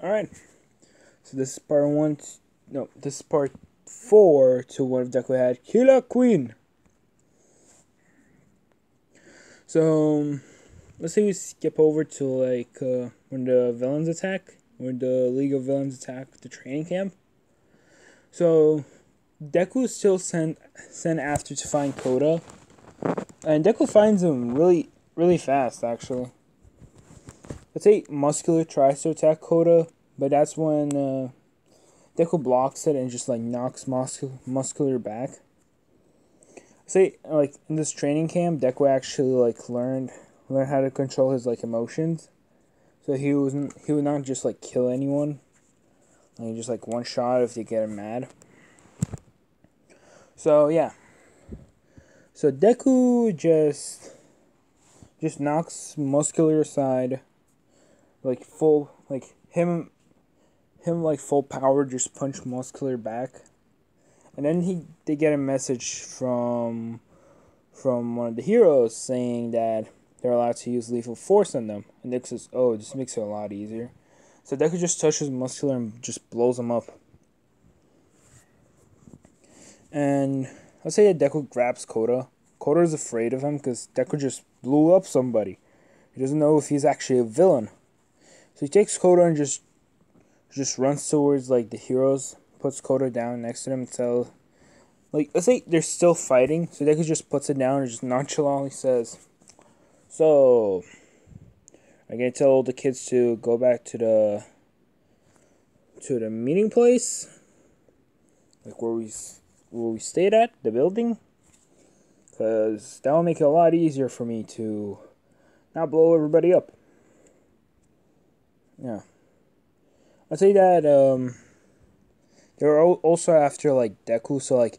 Alright, so this is part one. No, this is part 4 to one of Deku had Killer Queen. So, let's say we skip over to when the villains attack, when the League of Villains attack the training camp. So, Deku is still sent after to find Koda, and Deku finds him really fast actually. Let's say Muscular tries to attack Koda, but that's when Deku blocks it and just knocks Muscular back. Say in this training camp, Deku actually learned how to control his emotions. So he would not just kill anyone. Just one shot if they get him mad. So yeah. So Deku just knocks Muscular aside. Full him full power just punch Muscular back. And then they get a message from one of the heroes saying that they're allowed to use lethal force on them. And Deku says, "Oh, this makes it a lot easier." So Deku just touches Muscular and just blows him up. And let's say that Deku grabs Koda. Koda is afraid of him because Deku just blew up somebody. He doesn't know if he's actually a villain. So he takes Koda and just runs towards the heroes. Puts Koda down next to them and tells, let's say they're still fighting, so Deku just puts it down and just nonchalantly says, "So, I'm gonna tell all the kids to go back to the meeting place, where we stayed at, the building, because that will make it a lot easier for me to not blow everybody up." Yeah, I'd say that they were also after Deku, so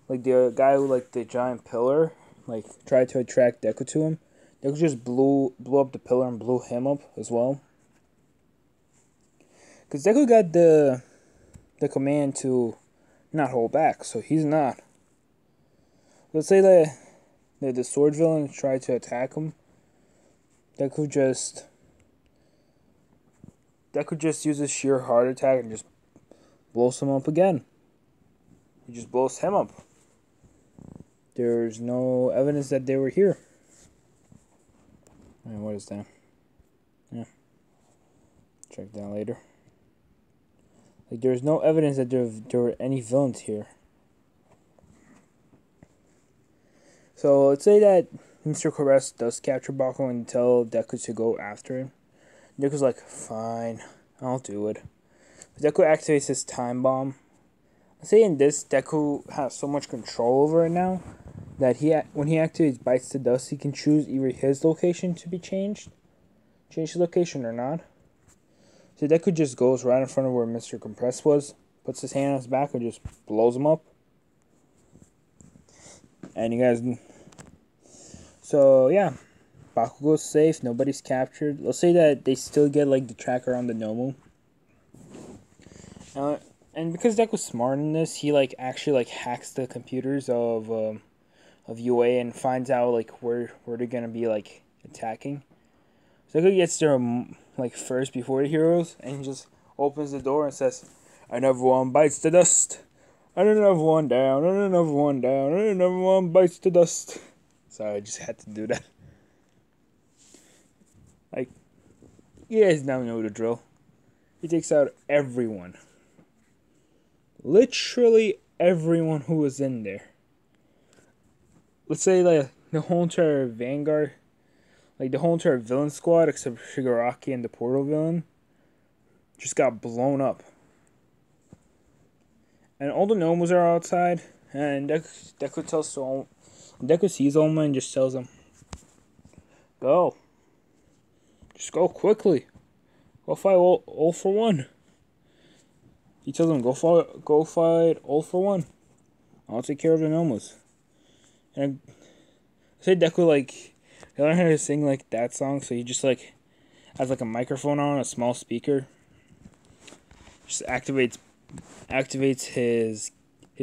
the guy with the giant pillar tried to attract Deku to him. Deku just blew up the pillar and blew him up as well. Cause Deku got the command to not hold back, so he's not. Let's say that the sword villain tried to attack him. Deku just uses sheer heart attack and just blows him up again. He just blows him up. There's no evidence that they were here. And what is that? Yeah. Check that later. There's no evidence that there were any villains here. So let's say that Mr. Caress does capture Bakugo and tell Deku to go after him. Deku's like, "Fine, I'll do it." Deku activates his time bomb. I say in this, Deku has so much control over it now that when he activates Bites to Dust, he can choose either his location to be change his location or not. So Deku just goes right in front of where Mr. Compress was, puts his hand on his back and just blows him up. And you guys, so yeah, Bakugo's safe, nobody's captured. Let's say that they still get the tracker on the Nomu. And because Deku's smart in this, he actually hacks the computers of UA and finds out where they're gonna be attacking. So Deku gets there first before the heroes, and he just opens the door and says, "Another one bites the dust. And another one down. And another one down. And another one bites the dust." Sorry, I just had to do that. You guys now know the drill. He takes out everyone. Literally everyone who was in there. Let's say the whole entire Vanguard, the whole entire villain squad except Shigaraki and the Portal villain, just got blown up. And all the Nomos are outside, and Deku sees Oma and just tells him, "Go. Just go quickly. Go fight all for one." He tells him, go fight all for one. I'll take care of the Nomos." And I say Deku he learned how to sing that song, so he just has a microphone on a small speaker. Just activates his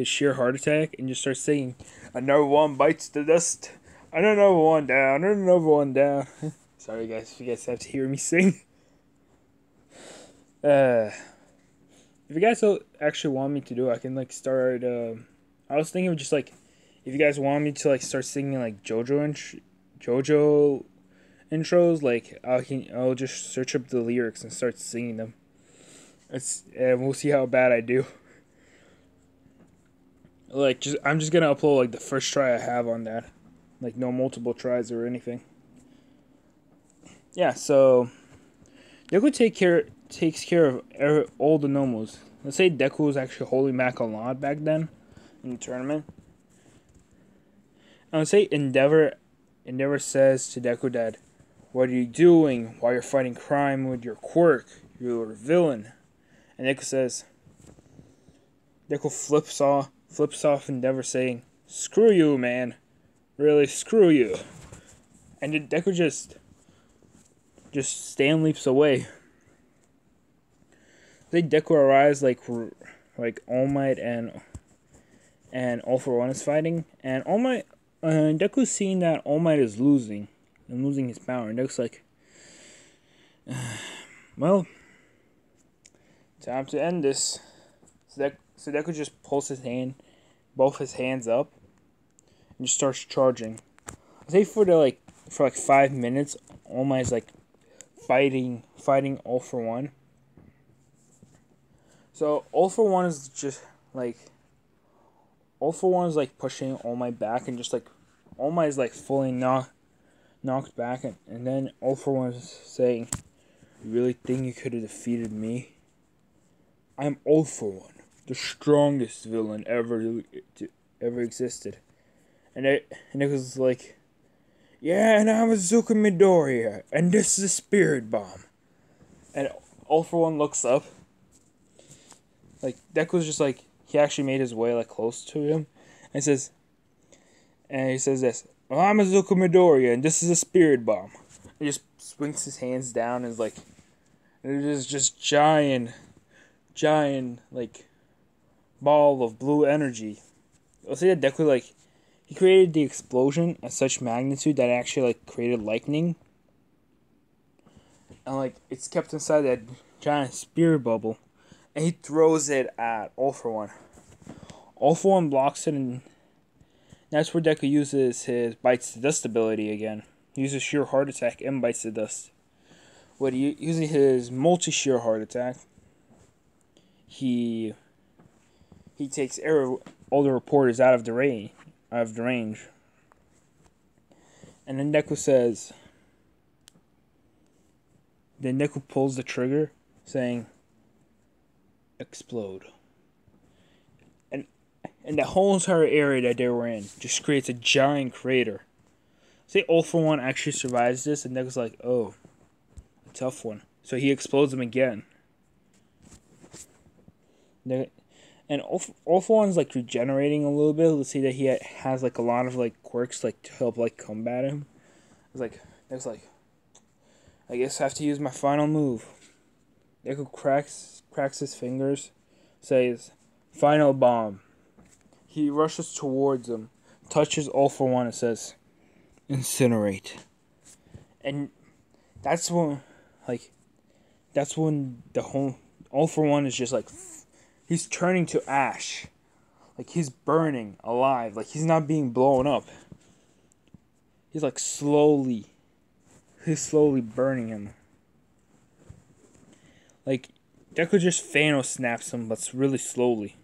sheer heart attack and just starts singing, "Another one bites the dust. And another one down. And another one down." Sorry guys, if you guys have to hear me sing. Uh, if you guys actually want me to do, I can like start. I was thinking of just like, if you guys want me to like start singing like JoJo intros, like I'll just search up the lyrics and start singing them. And we'll see how bad I do. Like I'm just gonna upload like the first try I have on that, like no multiple tries or anything. Yeah, so Deku takes care of all the Nomos. Let's say Deku was actually holding back a lot back then in the tournament. I would say Endeavor says to Deku that, "What are you doing while you're fighting crime with your quirk? You're a villain." And Deku flips off Endeavor saying, "Screw you, man. Really, screw you." And then Deku just stand leaps away. Then Deku arrives like All Might and All For One is fighting, and All Might Deku's seeing that All Might is losing his power, and Deku's like, well, time to end this. So Deku just pulls both his hands up, and just starts charging. I say for 5 minutes, All Might is like fighting All For One. So All For One is pushing All Might back, and just like All Might is like fully knocked back, and then All For One is saying, "You really think you could have defeated me? I'm All For One, the strongest villain ever existed." And it was like, "Yeah, and I'm Azuka Midoriya, and this is a spirit bomb." And All For One looks up. Like, Deku's just like, he actually made his way like close to him. And he says this, "Well, I'm Azuka Midoriya, and this is a spirit bomb." He just swings his hands down and is like, it is just giant, like, ball of blue energy. I'll say that Deku, like, he created the explosion at such magnitude that it actually, like, created lightning. And, like, it's kept inside that giant spirit bubble. And he throws it at All For One. All For One blocks it, and that's where Deku uses his Bites the Dust ability again. He uses Sheer Heart Attack and Bites the Dust. Using his multi-Sheer Heart Attack, he takes all the reporters out of the range. And then Deku pulls the trigger, saying, "Explode." And the whole entire area that they were in just creates a giant crater. Say All For One actually survives this, and Deku's like, "Oh, a tough one." So he explodes them again. And All For One's like regenerating a little bit. Let's see that he has like a lot of like quirks like to help like combat him. Deku's like, "I guess I have to use my final move." Deku cracks his fingers, says, "Final bomb." He rushes towards him, touches All For One, and says, "Incinerate." And that's when the whole All For One is just like, he's turning to ash. Like, he's burning alive. Like, he's not being blown up. He's slowly burning him. Like, Deku just Thanos snaps him, but really slowly.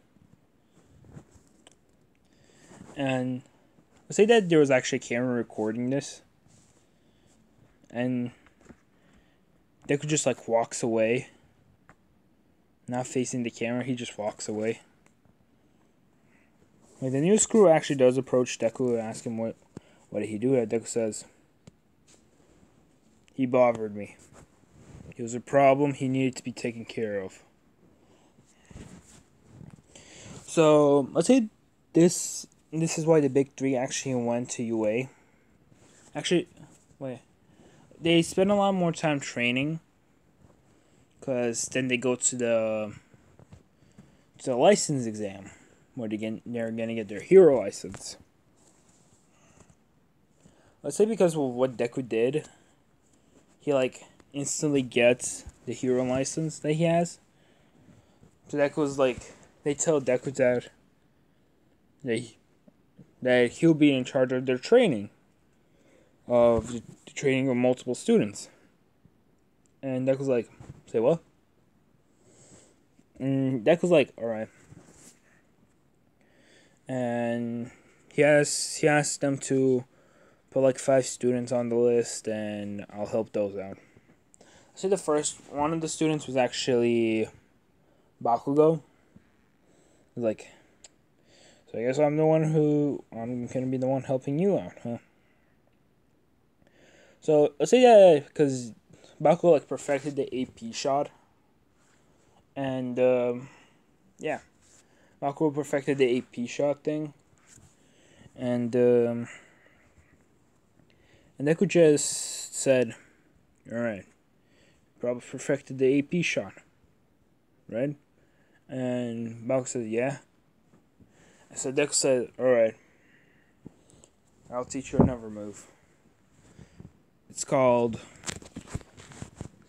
And I say that there was actually a camera recording this. And Deku just walks away. Not facing the camera, he just walks away. Like, the news crew actually does approach Deku and ask him what did he do. Deku says, "He bothered me. He was a problem. He needed to be taken care of." So let's say this is why the big three actually went to UA. Actually, wait. They spend a lot more time training, because then they go to the license exam, where they're gonna get their hero license. Let's say because of what Deku did, he instantly gets the hero license that he has. So Deku's like, they tell Deku that he'll be in charge of their training, of the training of multiple students. And Deku's like, say what? And Deku's like, all right. And he asked them to put like 5 students on the list, and I'll help those out. So the first one of the students was actually Bakugo. He's like, so I guess I'm gonna be the one helping you out, huh? So let's say that because Bakugo like perfected the AP shot, and yeah, Bakugo perfected the AP shot thing, and Deku just said, "All right, probably perfected the AP shot, right?" And Bakugo said, "Yeah." So Deku said, "All right, I'll teach you another move. It's called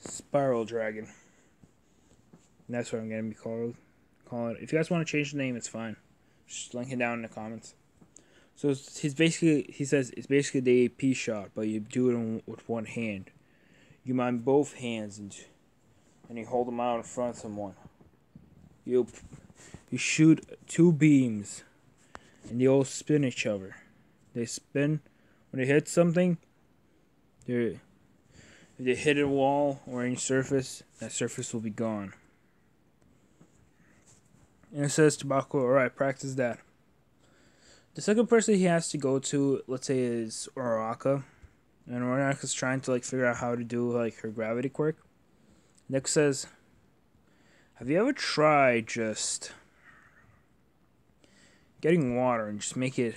Spiral Dragon. And that's what I'm gonna be call it. If you guys want to change the name, it's fine. Just link it down in the comments." So he says it's basically the AP shot, but you do it with one hand. You mine both hands and you hold them out in front of someone. You shoot 2 beams, and they all spin each other. They spin when they hit something. If they hit a wall or any surface, that surface will be gone. And it says to Bakugo, alright, practice that. The second person he has to go to, let's say, is Uraraka. And Uraraka's trying to like figure out how to do like her gravity quirk. Nick says, have you ever tried just getting water and just make it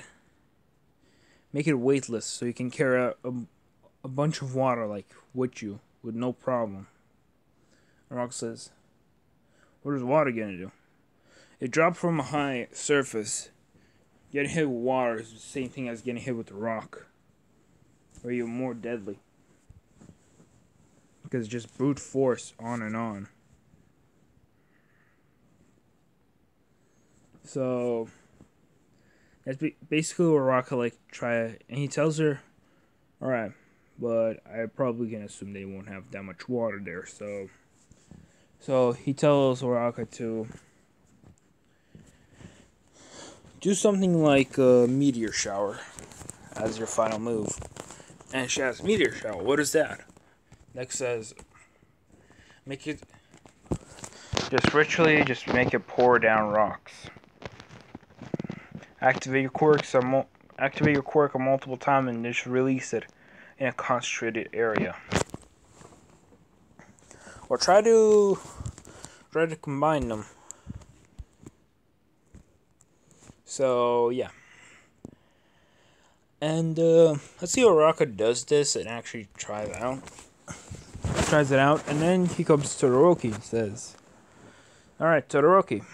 weightless so you can carry a bunch of water like with you with no problem? Uraraka says, what is water gonna do? It dropped from a high surface. Getting hit with water is the same thing as getting hit with a rock, or even more deadly. Because it's just brute force on and on. So that's basically what Raka like try, and he tells her, "All right, but I probably can assume they won't have that much water there." So he tells Uraraka to do something like a meteor shower as your final move. And she asks, meteor shower, what is that? Next says, make it, just ritually, just make it pour down rocks. Activate your quirk multiple times and just release it in a concentrated area. Or try to combine them. So yeah. And let's see how Uraraka does this and actually tries it out. And then he comes to Todoroki and says, alright, Todoroki,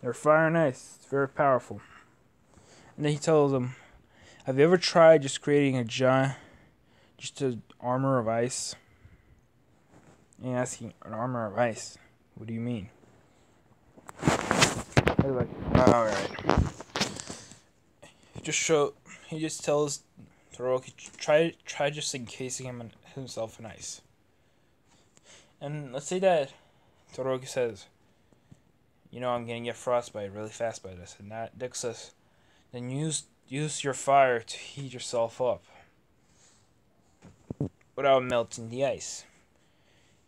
your fire and ice, it's very powerful. And then he tells him, have you ever tried just creating just an armor of ice? And he's asking, an armor of ice? What do you mean? I was like, alright. He just tells Todoroki, try just encasing himself in ice. And let's say that Todoroki says, I'm gonna get frostbite really fast by this. And that Dick says, then use your fire to heat yourself up without melting the ice.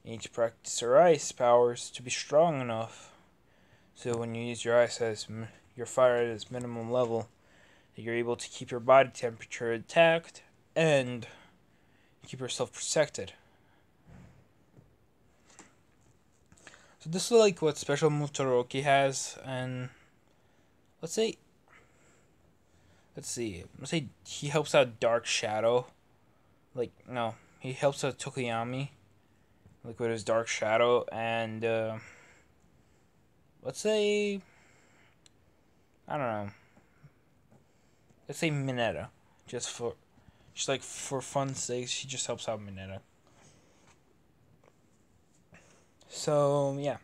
You need to practice your ice powers to be strong enough so when you use your fire at its minimum level, that you're able to keep your body temperature intact and keep yourself protected. So this is like what special move Todoroki has, and let's say he helps out Dark Shadow. He helps out Tokoyami, like with his Dark Shadow, and let's say, I don't know. Let's say Mineta, just for fun's sake, she just helps out Mineta. So yeah.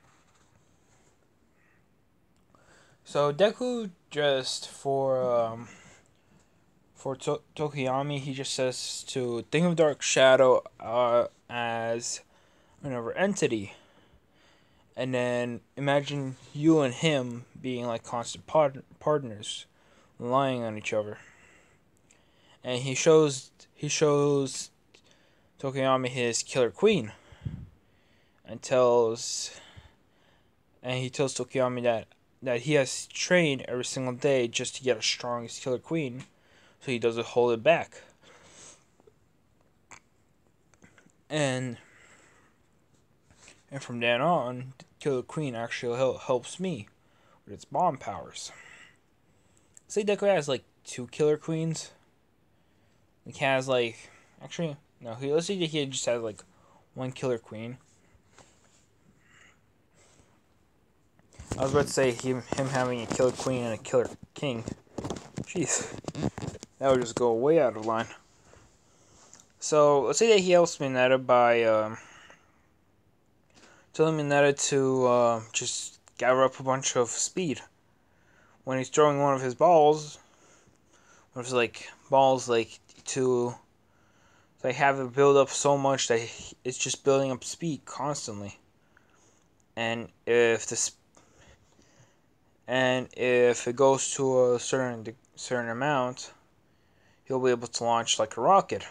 So Deku just for Tokiyami, he just says to think of Dark Shadow as another entity, and then imagine you and him being like constant partners, relying on each other. And he shows Tokiyami his Killer Queen, and he tells Tokiyami that he has trained every single day just to get a strongest Killer Queen, so he doesn't hold it back. And from then on, Killer Queen actually helps me with its bomb powers. Say Deku has like 2 Killer Queens. He has like, actually no. Let's say that he just has like 1 Killer Queen. I was about to say him having a Killer Queen and a Killer King. Jeez, that would just go way out of line. So let's say that he helps Mineta by telling Mineta to just gather up a bunch of speed. When he's throwing one of his balls, one of his like balls, like to like have it build up so much that it's just building up speed constantly. And if it goes to a certain amount, he'll be able to launch like a rocket.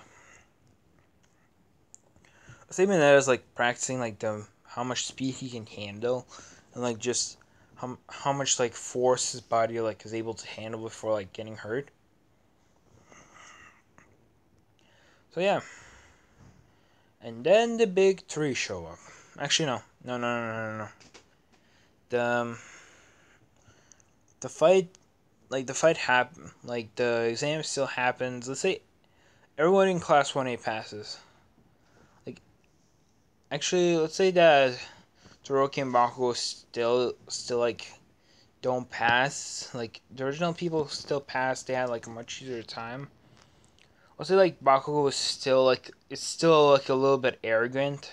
Statement that is like practicing like how much speed he can handle, and like just how much like force his body like is able to handle before like getting hurt. So yeah. And then the big three show up. Actually no. The fight happen, like the exam still happens. Let's say everyone in class 1A passes. Like actually let's say that Todoroki and Bakugo still like don't pass. Like the original people still pass. They had like a much easier time. I'll say like Bakugo is still like a little bit arrogant.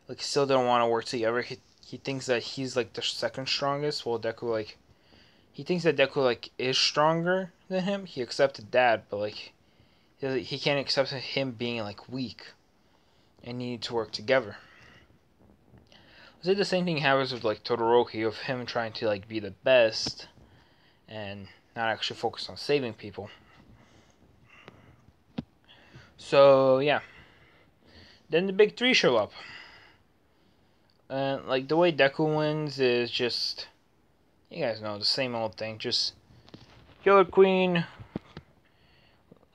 Like still don't want to work together. He thinks that he's like the second strongest. While Deku he thinks that Deku like is stronger than him. He accepted that, but like he can't accept him being like weak and need to work together. I say the same thing happens with like Todoroki, of him trying to like be the best and not actually focus on saving people. So yeah, then the big three show up, and like the way Deku wins is just, you guys know, the same old thing. Just Killer Queen.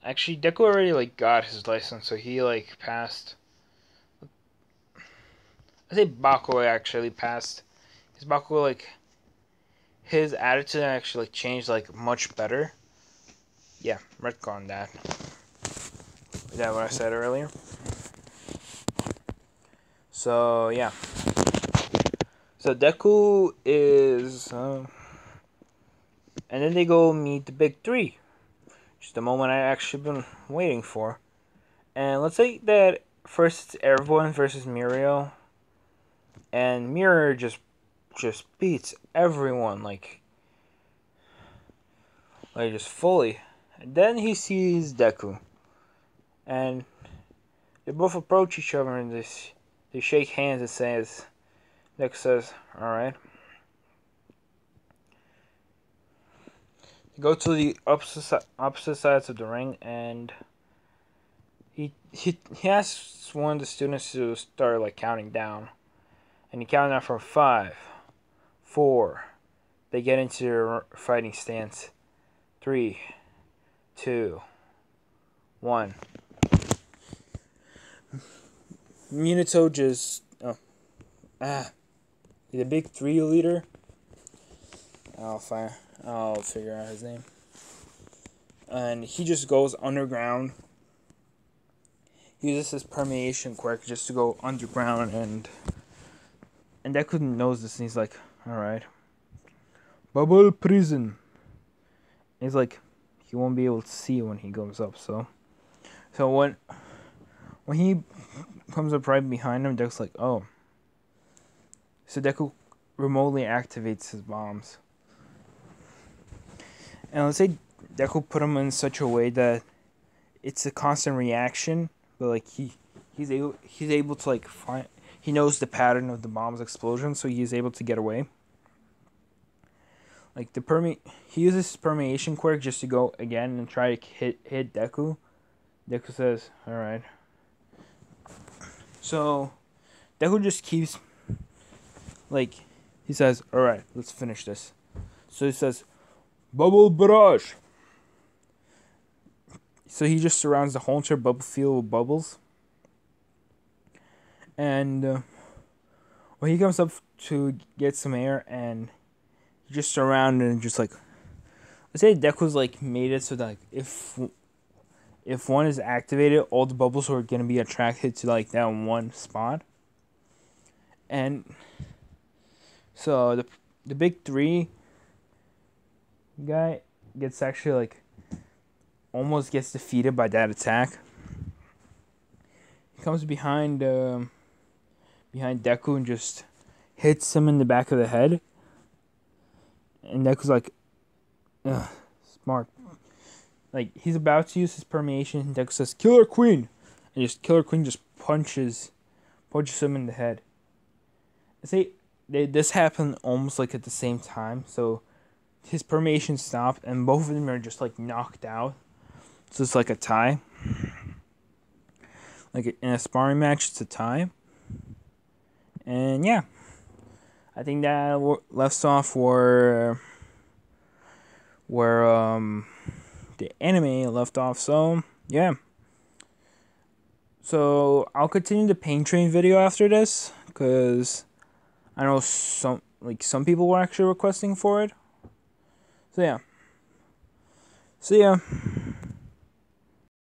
Actually, Deku already like got his license, so he like passed. I say Bakugo actually passed. His Bakugo like his attitude actually like changed like much better. Yeah, retcon that. Is that what I said earlier? So yeah. So Deku is, and then they go meet the big three. Just the moment I actually been waiting for. And let's say that first it's everyone versus Mirio, and Mirio just beats everyone like just fully. And then he sees Deku, and they both approach each other and they shake hands and Deku says, "All right." They go to the opposite sides of the ring, and he asks one of the students to start like counting down, and he counted down from 5, 4. They get into their fighting stance. 3, 2, 1. Minato just the big three leader. I'll figure out his name. And he just goes underground. He uses his permeation quirk just to go underground, and Deku knows this, and he's like, all right, bubble prison. And he's like, he won't be able to see when he goes up. So when he comes up right behind him, Deku's like, oh, So Deku remotely activates his bombs. And let's say Deku put them in such a way that it's a constant reaction, but like he's able to like find, he knows the pattern of the bomb's explosion, so he's able to get away. Like he uses his permeation quirk just to go again and try to hit Deku. Deku says, "All right." So Deku just keeps like he says, "All right, let's finish this." So he says, "Bubble barrage." So he just surrounds the whole entire bubble field with bubbles. And when he comes up to get some air, and he just surrounded and just like, let's say Deku's like made it so that like, if one is activated, all the bubbles are gonna be attracted to like that one spot. And so the big three guy gets actually like almost gets defeated by that attack. He comes behind Deku and just hits him in the back of the head. And Deku's like, ugh, smart. Like, he's about to use his permeation, and Deku says, "Killer Queen!" And just Killer Queen just punches him in the head. I say this happened almost like at the same time, so his permeation stopped, and both of them are just like knocked out. So it's like a tie. Like in a sparring match, it's a tie. And yeah, I think that left off where the anime left off. So yeah. So I'll continue the Pain Train video after this, because I know some people were actually requesting for it. So yeah. See ya.